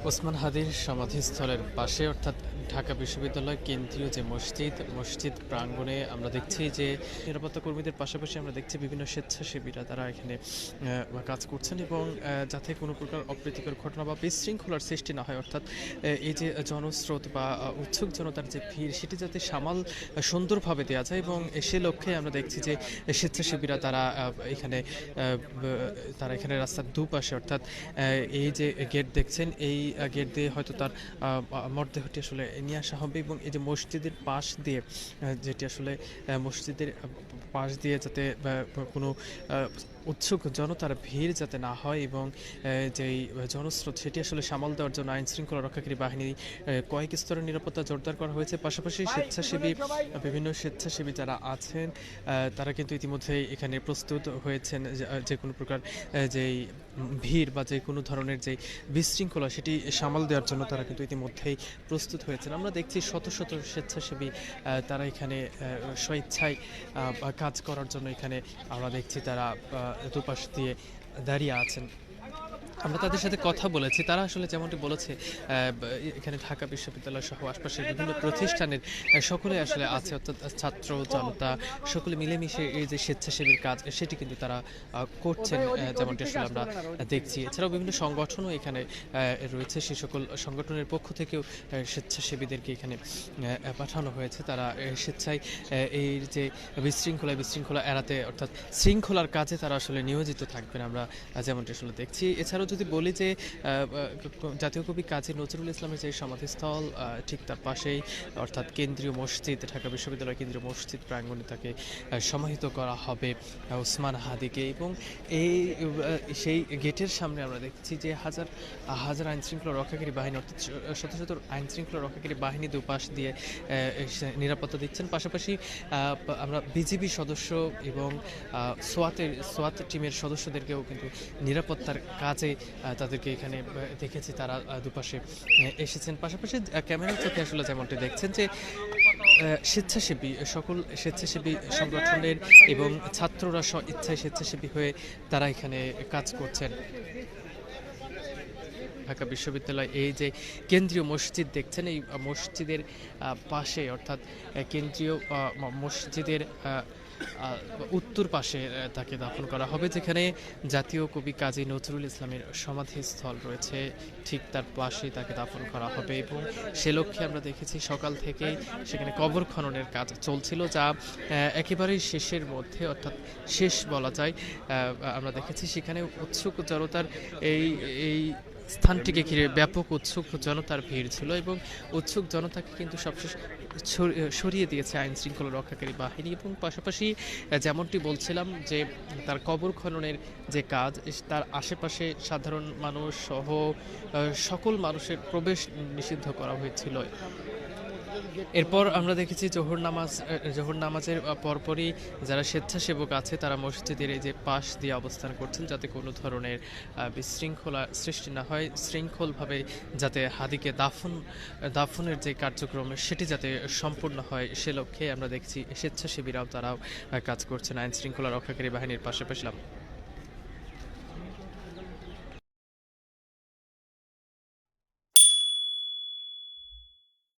ওসমান হাদির সমাধিস্থলের পাশে অর্থাৎ ঢাকা বিশ্ববিদ্যালয় কেন্দ্রীয় যে মসজিদ প্রাঙ্গণে আমরা দেখছি যে নিরাপত্তা কর্মীদের পাশাপাশি আমরা দেখছি বিভিন্ন স্বেচ্ছাসেবীরা তারা এখানে কাজ করছেন এবং যাতে কোনো প্রকার অপ্রীতিকর ঘটনা বা বিশৃঙ্খলার সৃষ্টি না হয়, অর্থাৎ এই যে জনস্রোত বা উৎসুক জনতার যে ভিড় সেটি যাতে সামাল সুন্দরভাবে দেওয়া যায় এবং সে লক্ষ্যে আমরা দেখছি যে স্বেচ্ছাসেবীরা তারা এখানে রাস্তার দুপাশে অর্থাৎ এই যে গেট দেখছেন এই গেট দিয়ে হয়তো তার মরদেহটি আসলে নিয়ে আসা হবে এবং এই যে মসজিদের পাশ দিয়ে যেটি আসলে মসজিদের পাশ দিয়ে যাতে কোনো উৎসুক জনতার ভিড় যাতে না হয় এবং যেই জনস্রোত সেটি আসলে সামাল দেওয়ার জন্য আইন শৃঙ্খলা রক্ষাকারী বাহিনী কয়েক স্তরের নিরাপত্তা জোরদার করা হয়েছে। পাশাপাশি বিভিন্ন স্বেচ্ছাসেবী যারা আছেন তারা কিন্তু ইতিমধ্যেই এখানে প্রস্তুত হয়েছেন যে কোনো প্রকার যেই ভিড় বা যে কোনো ধরনের যে বিশৃঙ্খলা সেটি সামাল দেওয়ার জন্য তারা কিন্তু ইতিমধ্যেই প্রস্তুত হয়েছেন। আমরা দেখছি শত শত স্বেচ্ছাসেবী তারা এখানে স্বেচ্ছায় কাজ করার জন্য এখানে আমরা দেখছি তারা দুপাশ দিয়ে দাঁড়িয়ে আছেন। আমরা তাদের সাথে কথা বলেছি, তারা আসলে যেমনটি বলেছে এখানে ঢাকা বিশ্ববিদ্যালয় সহ আশপাশের বিভিন্ন প্রতিষ্ঠানের সকলে আসলে আছে, অর্থাৎ ছাত্র জনতা সকলে মিলেমিশে এই যে স্বেচ্ছাসেবীর কাজ সেটি কিন্তু তারা করছেন যেমনটি আসলে আমরা দেখছি। এছাড়াও বিভিন্ন সংগঠনও এখানে রয়েছে, সেই সকল সংগঠনের পক্ষ থেকেও স্বেচ্ছাসেবীদেরকে এখানে পাঠানো হয়েছে। তারা স্বেচ্ছায় এই যে বিশৃঙ্খলা এড়াতে অর্থাৎ শৃঙ্খলার কাজে তারা আসলে নিয়োজিত থাকবেন আমরা যেমনটি আসলে দেখছি। এছাড়াও যদি বলি যে জাতীয় কবি কাজী নজরুল ইসলামের যে সমাধিস্থল ঠিক তার পাশেই অর্থাৎ কেন্দ্রীয় মসজিদ, ঢাকা বিশ্ববিদ্যালয় কেন্দ্রীয় মসজিদ প্রাঙ্গণে তাকে সমাহিত করা হবে ওসমান হাদিকে এবং সেই গেটের সামনে আমরা দেখছি যে হাজার হাজার আইন শৃঙ্খলা রক্ষাকারী বাহিনী অর্থাৎ শত শত আইন শৃঙ্খলা রক্ষাকারী বাহিনী দুপাশ দিয়ে নিরাপত্তা দিচ্ছেন। পাশাপাশি আমরা বিজিবি সদস্য এবং সোয়াত টিমের সদস্যদেরকেও কিন্তু নিরাপত্তার কাজে তাদেরকে এখানে দেখেছি, তারা দুপাশে এসেছেন। পাশাপাশি ক্যামেরার চোখে আসলে যেমনটি দেখছেন যে সকল স্বেচ্ছাসেবী সংগঠনের এবং ছাত্ররা ইচ্ছায় স্বেচ্ছাসেবী হয়ে তারা এখানে কাজ করছেন। ঢাকা বিশ্ববিদ্যালয় এই যে কেন্দ্রীয় মসজিদ দেখছেন, এই মসজিদের পাশে অর্থাৎ কেন্দ্রীয় মসজিদের উত্তর পাশে তাকে দাফন করা হবে, যেখানে জাতীয় কবি কাজী নজরুল ইসলামের সমাধিস্থল রয়েছে ঠিক তার পাশেই তাকে দাফন করা হবে এবং সে লক্ষ্যে আমরা দেখেছি সকাল থেকেই সেখানে কবর খননের কাজ চলছিল, যা একেবারেই শেষের মধ্যে অর্থাৎ শেষ বলা যায়। আমরা দেখেছি সেখানে উৎসুক জনতার এই স্থানটিকে ঘিরে ব্যাপক উৎসুক জনতার ভিড় ছিল এবং উৎসুক জনতাকে কিন্তু সবশেষ সরিয়ে দিয়েছে আইন শৃঙ্খলা রক্ষাকারী বাহিনী এবং পাশাপাশি যেমনটি বলছিলাম যে তার কবর খননের যে কাজ তার আশেপাশে সাধারণ মানুষ সহ সকল মানুষের প্রবেশ নিষিদ্ধ করা হয়েছিল। এরপর আমরা দেখেছি জোহর নামাজের পরপরই যারা স্বেচ্ছাসেবক আছে তারা মসজিদের এই যে পাশ দিয়ে অবস্থান করছেন যাতে কোনো ধরনের বিশৃঙ্খলা সৃষ্টি না হয়, শৃঙ্খলভাবে যাতে হাদিকে দাফনের যে কার্যক্রম সেটি যাতে সম্পূর্ণ হয় সে লক্ষ্যে আমরা দেখছি স্বেচ্ছাসেবীরাও তারাও কাজ করছেন আইন শৃঙ্খলা রক্ষাকারী বাহিনীর পাশাপাশি।